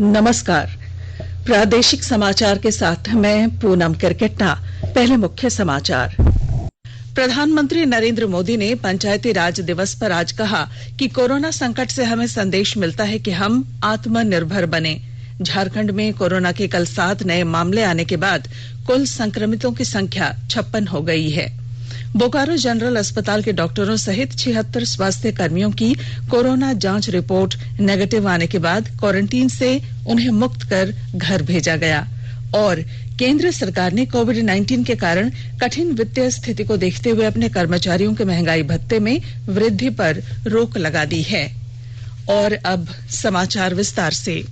नमस्कार। प्रादेशिक समाचार के साथ मैं पूनम किरकेट्टा। पहले मुख्य समाचार। प्रधानमंत्री नरेंद्र मोदी ने पंचायती राज दिवस पर आज कहा कि कोरोना संकट से हमें संदेश मिलता है कि हम आत्मनिर्भर बने। झारखंड में कोरोना के कल 7 नए मामले आने के बाद कुल संक्रमितों की संख्या 56 हो गई है। बोकारो जनरल अस्पताल के डॉक्टरों सहित 76 स्वास्थ्य कर्मियों की कोरोना जांच रिपोर्ट नेगेटिव आने के बाद क्वारंटीन से उन्हें मुक्त कर घर भेजा गया। और केंद्र सरकार ने कोविड-19 के कारण कठिन वित्तीय स्थिति को देखते हुए अपने कर्मचारियों के महंगाई भत्ते में वृद्धि पर रोक लगा दी है। और अब समाचार विस्तार से।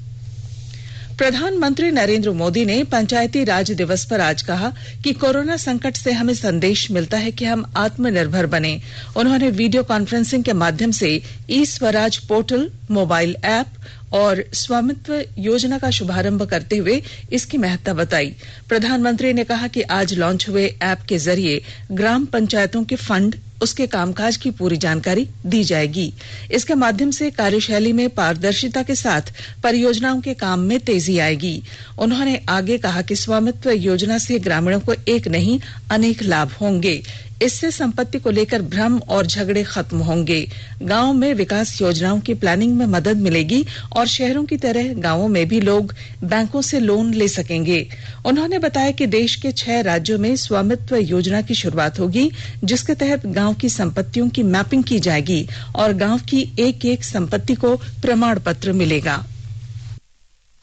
प्रधानमंत्री नरेंद्र मोदी ने पंचायती राज दिवस पर आज कहा कि कोरोना संकट से हमें संदेश मिलता है कि हम आत्मनिर्भर बने। उन्होंने वीडियो कॉन्फ्रेंसिंग के माध्यम से ई स्वराज पोर्टल, मोबाइल ऐप और स्वामित्व योजना का शुभारंभ करते हुए इसकी महत्ता बताई। प्रधानमंत्री ने कहा कि आज लॉन्च हुए ऐप के जरिए ग्राम पंचायतों के फंड, उसके कामकाज की पूरी जानकारी दी जाएगी। इसके माध्यम से कार्यशैली में पारदर्शिता के साथ परियोजनाओं के काम में तेजी आएगी। उन्होंने आगे कहा कि स्वामित्व योजना से ग्रामीणों को एक नहीं अनेक लाभ होंगे। इससे संपत्ति को लेकर भ्रम और झगड़े खत्म होंगे। गांव में विकास योजनाओं की प्लानिंग में मदद मिलेगी और शहरों की तरह गांवों में भी लोग बैंकों से लोन ले सकेंगे। उन्होंने बताया कि देश के 6 राज्यों में स्वामित्व योजना की शुरुआत होगी, जिसके तहत गांव की संपत्तियों की मैपिंग की जाएगी और गांव की एक-एक संपत्ति को प्रमाण पत्र मिलेगा।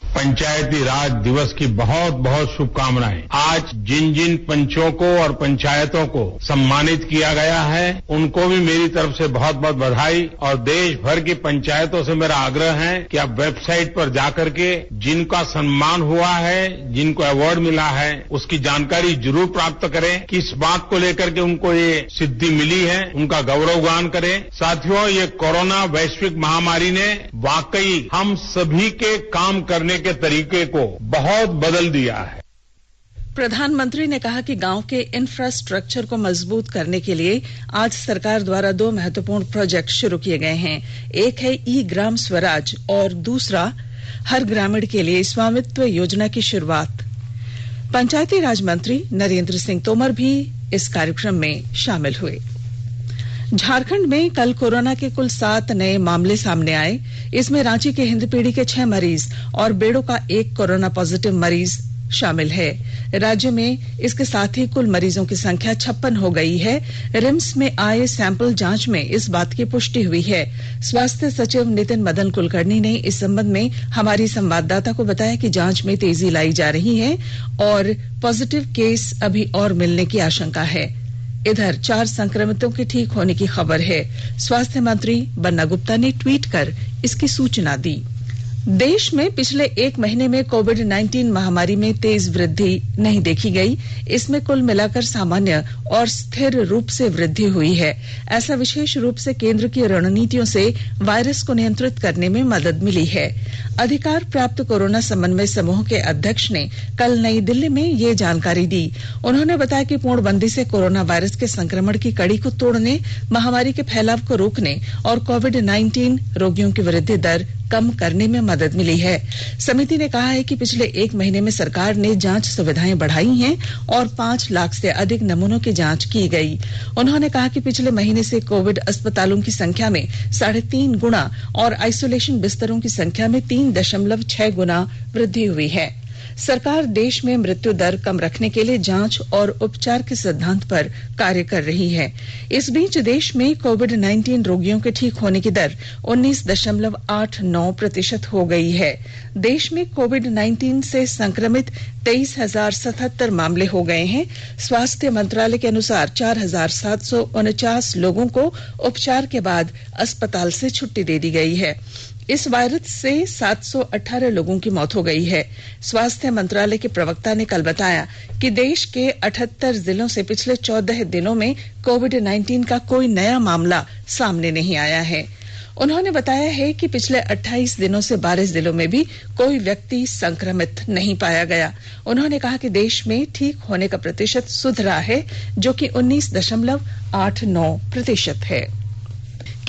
पंचायती राज दिवस की बहुत बहुत शुभकामनाएं। आज जिन जिन पंचों को और पंचायतों को सम्मानित किया गया है, उनको भी मेरी तरफ से बहुत बहुत बधाई। और देश भर की पंचायतों से मेरा आग्रह है कि आप वेबसाइट पर जाकर के जिनका सम्मान हुआ है, जिनको अवार्ड मिला है, उसकी जानकारी जरूर प्राप्त करें। किस बात को लेकर के उनको ये सिद्धि मिली है, उनका गौरवगान करें। साथियों, ये कोरोना वैश्विक महामारी ने वाकई हम सभी के काम करने के तरीके को बहुत बदल दिया है। प्रधानमंत्री ने कहा कि गांव के इंफ्रास्ट्रक्चर को मजबूत करने के लिए आज सरकार द्वारा 2 महत्वपूर्ण प्रोजेक्ट शुरू किए गए हैं। एक है ई ग्राम स्वराज और दूसरा हर ग्रामीण के लिए स्वामित्व योजना की शुरुआत। पंचायती राज मंत्री नरेंद्र सिंह तोमर भी इस कार्यक्रम में शामिल हुए। झारखंड में कल कोरोना के कुल 7 नए मामले सामने आए। इसमें रांची के हिंदपीढ़ी के 6 मरीज और बेड़ो का 1 कोरोना पॉजिटिव मरीज शामिल है। राज्य में इसके साथ ही कुल मरीजों की संख्या 56 हो गई है। रिम्स में आए सैंपल जांच में इस बात की पुष्टि हुई है। स्वास्थ्य सचिव नितिन मदन कुलकर्णी ने इस संबंध में हमारी संवाददाता को बताया कि जांच में तेजी लाई जा रही है और पॉजिटिव केस अभी और मिलने की आशंका है। इधर 4 संक्रमितों के ठीक होने की खबर है। स्वास्थ्य मंत्री बन्ना गुप्ता ने ट्वीट कर इसकी सूचना दी। देश में पिछले 1 महीने में कोविड-19 महामारी में तेज वृद्धि नहीं देखी गई। इसमें कुल मिलाकर सामान्य और स्थिर रूप से वृद्धि हुई है। ऐसा विशेष रूप से केंद्र की रणनीतियों से वायरस को नियंत्रित करने में मदद मिली है। अधिकार प्राप्त कोरोना समन्वय समूह के अध्यक्ष ने कल नई दिल्ली में ये जानकारी दी। उन्होंने बताया कि पूर्णबंदी से कोरोना वायरस के संक्रमण की कड़ी को तोड़ने, महामारी के फैलाव को रोकने और कोविड-19 रोगियों की वृद्धि दर कम करने में मदद मिली है। समिति ने कहा है कि पिछले 1 महीने में सरकार ने जांच सुविधाएं बढ़ाई हैं और 5 लाख से अधिक नमूनों की जांच की गई। उन्होंने कहा कि पिछले महीने से कोविड अस्पतालों की संख्या में 3.5 गुना और आइसोलेशन बिस्तरों की संख्या में 3.6 गुना वृद्धि हुई है। सरकार देश में मृत्यु दर कम रखने के लिए जांच और उपचार के सिद्धांत पर कार्य कर रही है। इस बीच देश में कोविड-19 रोगियों के ठीक होने की दर 19.89% हो गई है। देश में कोविड-19 से संक्रमित 23,077 मामले हो गए हैं। स्वास्थ्य मंत्रालय के अनुसार 4,749 लोगों को उपचार के बाद अस्पताल से छुट्टी दे दी गई है। इस वायरस से 718 लोगों की मौत हो गई है। स्वास्थ्य मंत्रालय के प्रवक्ता ने कल बताया कि देश के 78 जिलों से पिछले 14 दिनों में कोविड-19 का कोई नया मामला सामने नहीं आया है। उन्होंने बताया है कि पिछले 28 दिनों से 12 जिलों में भी कोई व्यक्ति संक्रमित नहीं पाया गया। उन्होंने कहा कि देश में ठीक होने का प्रतिशत सुधरा है, जो कि 19.89% है।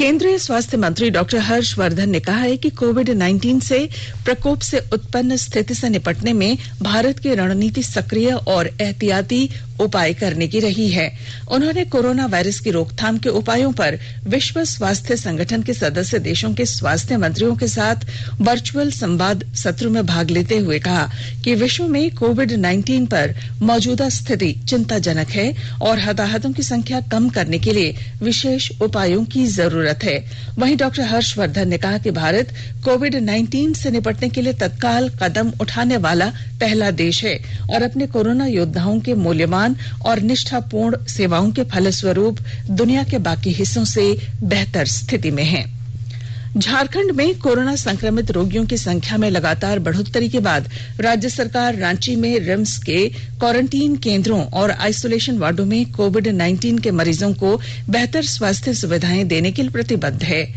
केंद्रीय स्वास्थ्य मंत्री डॉक्टर हर्षवर्धन ने कहा है कि कोविड-19 से प्रकोप से उत्पन्न स्थिति से निपटने में भारत की रणनीति सक्रिय और एहतियाती उपाय करने की रही है। उन्होंने कोरोना वायरस की रोकथाम के उपायों पर विश्व स्वास्थ्य संगठन के सदस्य देशों के स्वास्थ्य मंत्रियों के साथ वर्चुअल संवाद सत्र में भाग लेते हुए कहा कि विश्व में कोविड-19 पर मौजूदा स्थिति चिंताजनक है और हताहतों की संख्या कम करने के लिए विशेष उपायों की जरूरत है। वहीं डॉक्टर हर्षवर्धन ने कहा कि भारत कोविड-19 से निपटने के लिए तत्काल कदम उठाने वाला पहला देश है और अपने कोरोना योद्धाओं के मूल्यवान और निष्ठापूर्ण सेवाओं के फलस्वरूप दुनिया के बाकी हिस्सों से बेहतर स्थिति में है। झारखंड में कोरोना संक्रमित रोगियों की संख्या में लगातार बढ़ोतरी के बाद राज्य सरकार रांची में रिम्स के क्वारंटीन केंद्रों और आइसोलेशन वार्डों में कोविड-19 के मरीजों को बेहतर स्वास्थ्य सुविधाएं देने के लिए प्रतिबद्ध है।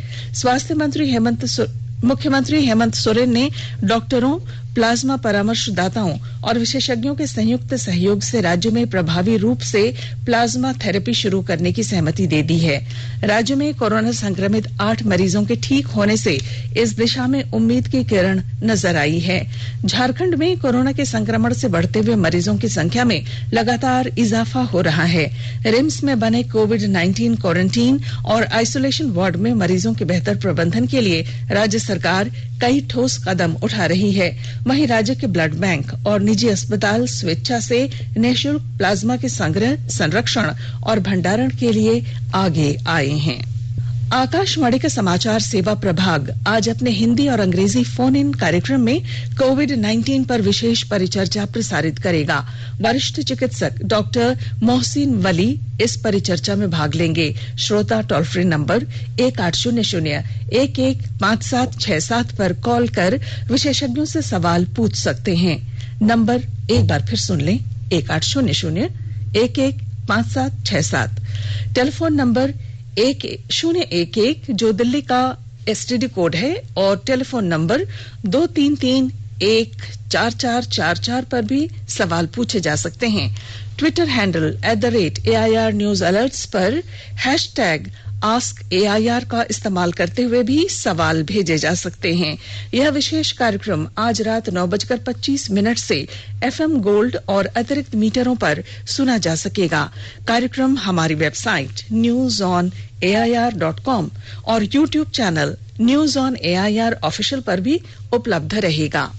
मुख्यमंत्री हेमंत सोरेन ने डॉक्टरों, प्लाज्मा परामर्शदाताओं और विशेषज्ञों के संयुक्त सहयोग से राज्य में प्रभावी रूप से प्लाज्मा थेरेपी शुरू करने की सहमति दे दी है। राज्य में कोरोना संक्रमित 8 मरीजों के ठीक होने से इस दिशा में उम्मीद की किरण नजर आई है। झारखंड में कोरोना के संक्रमण से बढ़ते हुए मरीजों की संख्या में लगातार इजाफा हो रहा है। रिम्स में बने कोविड-19 क्वारंटीन और आइसोलेशन वार्ड में मरीजों के बेहतर प्रबंधन के लिए राज्य सरकार कई ठोस कदम उठा रही है। वहीं राज्य के ब्लड बैंक और निजी अस्पताल स्वेच्छा से निःशुल्क प्लाज्मा के संग्रह, संरक्षण और भंडारण के लिए आगे आए हैं। आकाशवाणी का समाचार सेवा प्रभाग आज अपने हिंदी और अंग्रेजी फोन इन कार्यक्रम में कोविड-19 पर विशेष परिचर्चा प्रसारित करेगा। वरिष्ठ चिकित्सक डॉक्टर मोहसिन वली इस परिचर्चा में भाग लेंगे। श्रोता टोल फ्री नंबर 1800-115767 पर कॉल कर विशेषज्ञों से सवाल पूछ सकते हैं। नंबर एक बार फिर सुन लें, 1800-115767। टेलीफोन नंबर 1011 जो दिल्ली का एसटीडी कोड है और टेलीफोन नंबर 23314444 पर भी सवाल पूछे जा सकते हैं। Twitter handle @AIR News Alerts पर #AskAIR का इस्तेमाल करते हुए भी सवाल भेजे जा सकते हैं। यह विशेष कार्यक्रम आज रात 9:25 से FM गोल्ड और अतिरिक्त मीटरों पर सुना जा सकेगा। कार्यक्रम हमारी वेबसाइट newsonair.com और YouTube channel news on AIR official पर भी उपलब्ध रहेगा।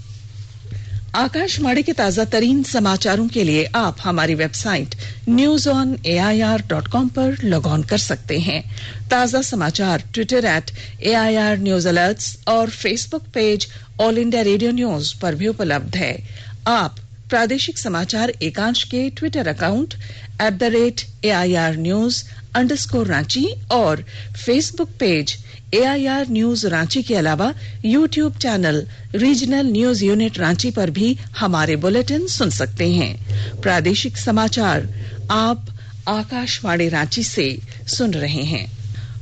आकाशवाणी के ताजा तरीन समाचारों के लिए आप हमारी वेबसाइट newsonair.com पर लॉग ऑन कर सकते हैं। ताजा समाचार ट्विटर @AIR News Alerts और Facebook page all India radio news पर भी उपलब्ध है। आप प्रादेशिक समाचार एकांश के ट्विटर अकाउंट @AIR News_रांची और Facebook page AIR news Ranchi के अलावा YouTube channel regional news unit Ranchi पर भी हमारे बुलेटिन सुन सकते हैं। प्रादेशिक समाचार आप आकाशवाणी रांची से सुन रहे हैं।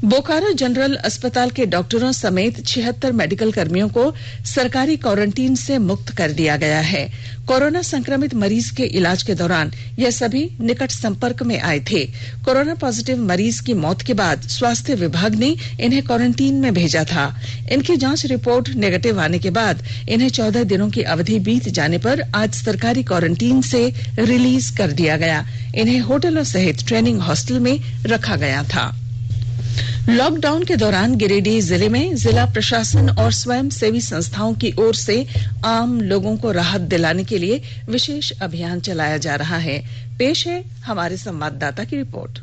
बोकारो जनरल अस्पताल के डॉक्टरों समेत 76 मेडिकल कर्मियों को सरकारी क्वारंटीन से मुक्त कर दिया गया है। कोरोना संक्रमित मरीज के इलाज के दौरान ये सभी निकट संपर्क में आए थे। कोरोना पॉजिटिव मरीज की मौत के बाद स्वास्थ्य विभाग ने इन्हें क्वारंटीन में भेजा था। इनकी जांच रिपोर्ट नेगेटिव आने के बाद इन्हें 14 दिनों की अवधि बीत जाने पर आज सरकारी क्वारंटीन से रिलीज कर दिया गया। इन्हें होटलों सहित ट्रेनिंग हॉस्टल में रखा गया था। लॉकडाउन के दौरान गिरिडीह जिले में जिला प्रशासन और स्वयंसेवी संस्थाओं की ओर से आम लोगों को राहत दिलाने के लिए विशेष अभियान चलाया जा रहा है। पेश है हमारे संवाददाता की रिपोर्ट।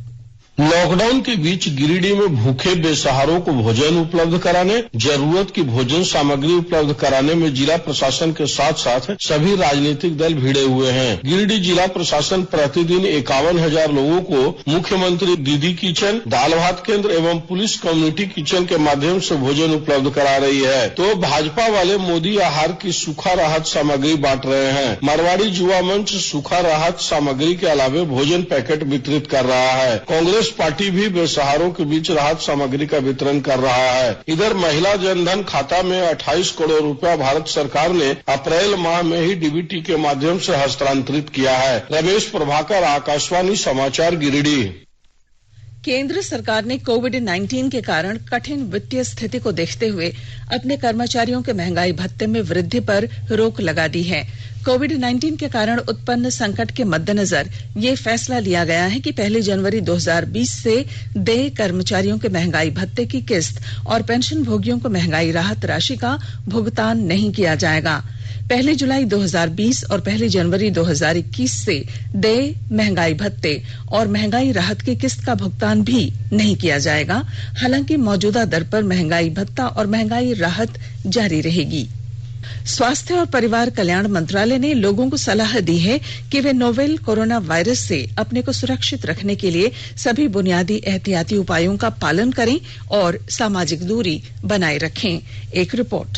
लॉकडाउन के बीच गिरिडीह में भूखे बेसहारों को भोजन उपलब्ध कराने, जरूरत की भोजन सामग्री उपलब्ध कराने में जिला प्रशासन के साथ साथ सभी राजनीतिक दल भिड़े हुए हैं। गिरिडीह जिला प्रशासन प्रतिदिन 51,000 लोगों को मुख्यमंत्री दीदी किचन, दाल भात केंद्र एवं पुलिस कम्युनिटी किचन के माध्यम से भोजन उपलब्ध करा रही है, तो भाजपा वाले मोदी आहार की सूखा राहत सामग्री बांट रहे हैं। मारवाड़ी युवा मंच सूखा राहत सामग्री के अलावे भोजन पैकेट वितरित कर रहा है। कांग्रेस पार्टी भी बेसहारों के बीच राहत सामग्री का वितरण कर रहा है। इधर महिला जनधन खाता में 28 करोड़ रुपया भारत सरकार ने अप्रैल माह में ही डीबीटी के माध्यम से हस्तांतरित किया है। रमेश प्रभाकर, आकाशवाणी समाचार, गिरिडीह। केंद्र सरकार ने कोविड-19 के कारण कठिन वित्तीय स्थिति को देखते हुए अपने कर्मचारियों के महंगाई भत्ते में वृद्धि पर रोक लगा दी है। कोविड-19 के कारण उत्पन्न संकट के मद्देनजर ये फैसला लिया गया है कि 1 जनवरी 2020 से देय कर्मचारियों के महंगाई भत्ते की किस्त और पेंशन भोगियों को महंगाई राहत राशि का भुगतान नहीं किया जाएगा। 1 जुलाई 2020 और 1 जनवरी 2021 से देय महंगाई भत्ते और महंगाई राहत की किस्त का भुगतान भी नहीं किया जाएगा। हालांकि मौजूदा दर पर महंगाई भत्ता और महंगाई राहत जारी रहेगी। स्वास्थ्य और परिवार कल्याण मंत्रालय ने लोगों को सलाह दी है कि वे नोवेल कोरोना वायरस से अपने को सुरक्षित रखने के लिए सभी बुनियादी एहतियाती उपायों का पालन करें और सामाजिक दूरी बनाए रखें। एक रिपोर्ट।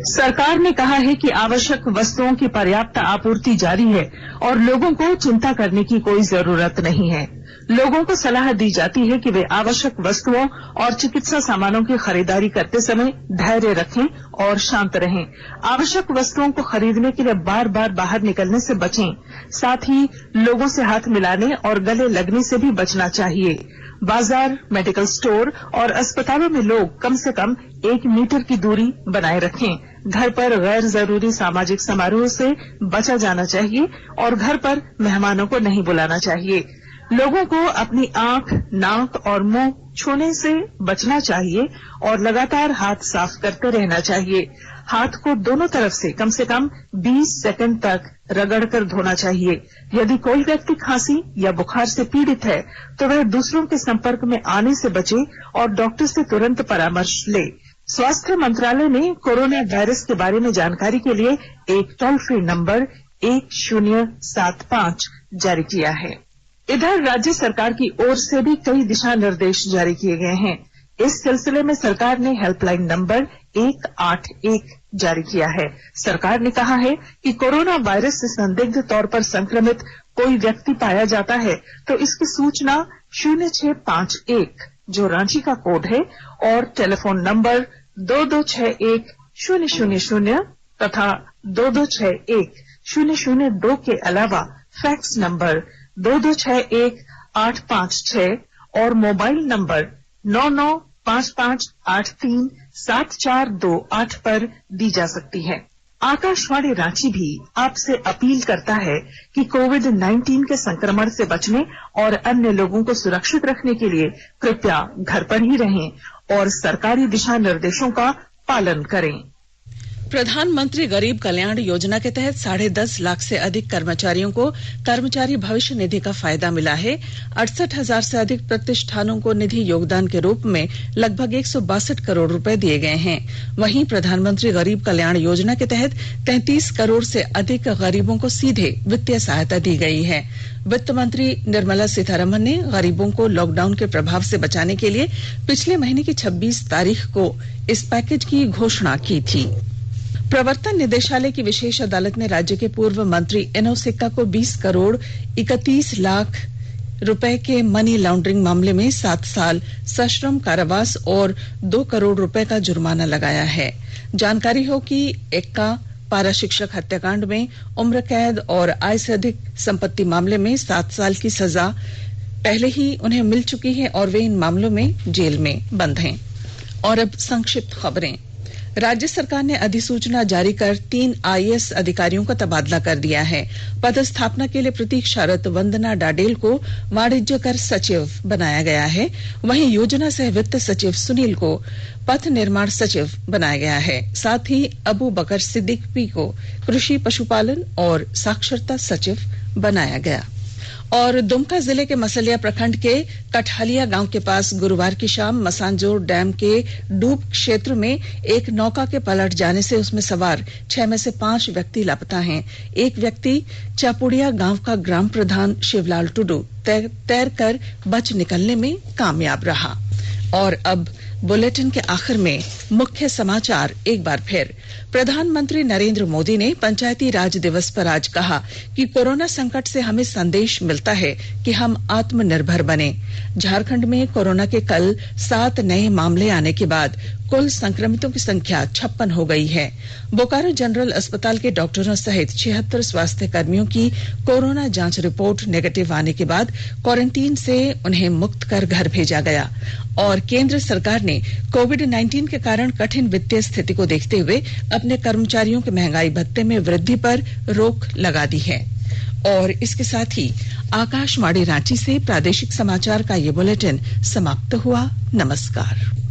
सरकार ने कहा है कि आवश्यक वस्तुओं की पर्याप्त आपूर्ति जारी है और लोगों को चिंता करने की कोई जरूरत नहीं है। लोगों को सलाह दी जाती है कि वे आवश्यक वस्तुओं और चिकित्सा सामानों की खरीदारी करते समय धैर्य रखें और शांत रहें। आवश्यक वस्तुओं को खरीदने के लिए बार बार बाहर निकलने से बचें। साथ ही लोगों से हाथ मिलाने और गले लगने से भी बचना चाहिए। बाजार, मेडिकल स्टोर और अस्पतालों में लोग कम से कम 1 मीटर की दूरी बनाए रखें। घर पर गैर जरूरी सामाजिक समारोह से बचा जाना चाहिए और घर पर मेहमानों को नहीं बुलाना चाहिए। लोगों को अपनी आंख, नाक और मुंह छूने से बचना चाहिए और लगातार हाथ साफ करते रहना चाहिए। हाथ को दोनों तरफ से कम 20 सेकंड तक रगड़कर धोना चाहिए। यदि कोई व्यक्ति खांसी या बुखार से पीड़ित है तो वह दूसरों के संपर्क में आने से बचे और डॉक्टर से तुरंत परामर्श ले। स्वास्थ्य मंत्रालय ने कोरोना वायरस के बारे में जानकारी के लिए एक टोल फ्री नंबर 1075 जारी किया है। इधर राज्य सरकार की ओर से भी कई दिशा निर्देश जारी किए गए हैं। इस सिलसिले में सरकार ने हेल्पलाइन नंबर 181 जारी किया है। सरकार ने कहा है कि कोरोना वायरस से संदिग्ध तौर पर संक्रमित कोई व्यक्ति पाया जाता है तो इसकी सूचना 0651 जो रांची का कोड है और टेलीफोन नंबर 2261-000 तथा 2261-002 के अलावा फैक्स नंबर 2261-856 और मोबाइल नंबर 9955837428 पर दी जा सकती है। आकाशवाणी रांची भी आपसे अपील करता है कि कोविड-19 के संक्रमण से बचने और अन्य लोगों को सुरक्षित रखने के लिए कृपया घर पर ही रहें और सरकारी दिशा निर्देशों का पालन करें। प्रधानमंत्री गरीब कल्याण योजना के तहत 10.5 लाख से अधिक कर्मचारियों को कर्मचारी भविष्य निधि का फायदा मिला है। 68,000 से अधिक प्रतिष्ठानों को निधि योगदान के रूप में लगभग 162 करोड़ रुपए दिए गए हैं। वहीं प्रधानमंत्री गरीब कल्याण योजना के तहत 33 करोड़ से अधिक गरीबों को सीधे वित्तीय सहायता दी गई है। वित्त मंत्री निर्मला सीतारमण ने गरीबों को लॉकडाउन के प्रभाव से बचाने के लिए पिछले महीने की 26 तारीख को इस पैकेज की घोषणा की थी। प्रवर्तन निदेशालय की विशेष अदालत ने राज्य के पूर्व मंत्री एनोस सिक्का को 20 करोड़ 31 लाख रुपए के मनी लॉन्ड्रिंग मामले में 7 साल सश्रम कारावास और 2 करोड़ रुपए का जुर्माना लगाया है। जानकारी हो कि एक्का पारा शिक्षक हत्याकांड में उम्र कैद और आय से अधिक संपत्ति मामले में 7 साल की सजा पहले ही उन्हें मिल चुकी है और वे इन मामलों में जेल में बंद हैं। और अब संक्षिप्त खबरें। राज्य सरकार ने अधिसूचना जारी कर 3 आईएएस अधिकारियों का तबादला कर दिया है। पदस्थापना के लिए प्रतीक्षारत वंदना डाडेल को वाणिज्य कर सचिव बनाया गया है। वहीं योजना सह वित्त सचिव सुनील को पथ निर्माण सचिव बनाया गया है। साथ ही अबू बकर सिद्दीकी को कृषि पशुपालन और साक्षरता सचिव बनाया गया। और दुमका जिले के मसलिया प्रखंड के कटहलिया गांव के पास गुरुवार की शाम मसानजोर डैम के डूब क्षेत्र में एक नौका के पलट जाने से उसमें सवार 6 में से 5 व्यक्ति लापता हैं। एक व्यक्ति चापुड़िया गांव का ग्राम प्रधान शिवलाल टुडू तैर कर बच निकलने में कामयाब रहा। और अब बुलेटिन के आखिर में मुख्य समाचार एक बार फिर। प्रधानमंत्री नरेंद्र मोदी ने पंचायती राज दिवस पर आज कहा कि कोरोना संकट से हमें संदेश मिलता है कि हम आत्मनिर्भर बने। झारखंड में कोरोना के कल 7 नए मामले आने के बाद कुल संक्रमितों की संख्या 56 हो गई है। बोकारो जनरल अस्पताल के डॉक्टरों सहित 76 स्वास्थ्य कर्मियों की कोरोना जांच रिपोर्ट नेगेटिव आने के बाद क्वारंटीन से उन्हें मुक्त कर घर भेजा गया। और केंद्र सरकार ने कोविड-19 के कारण कठिन वित्तीय स्थिति को देखते हुए अपने कर्मचारियों के महंगाई भत्ते में वृद्धि पर रोक लगा दी है। और इसके साथ ही आकाशवाणी रांची से प्रादेशिक समाचार का ये बुलेटिन समाप्त हुआ। नमस्कार।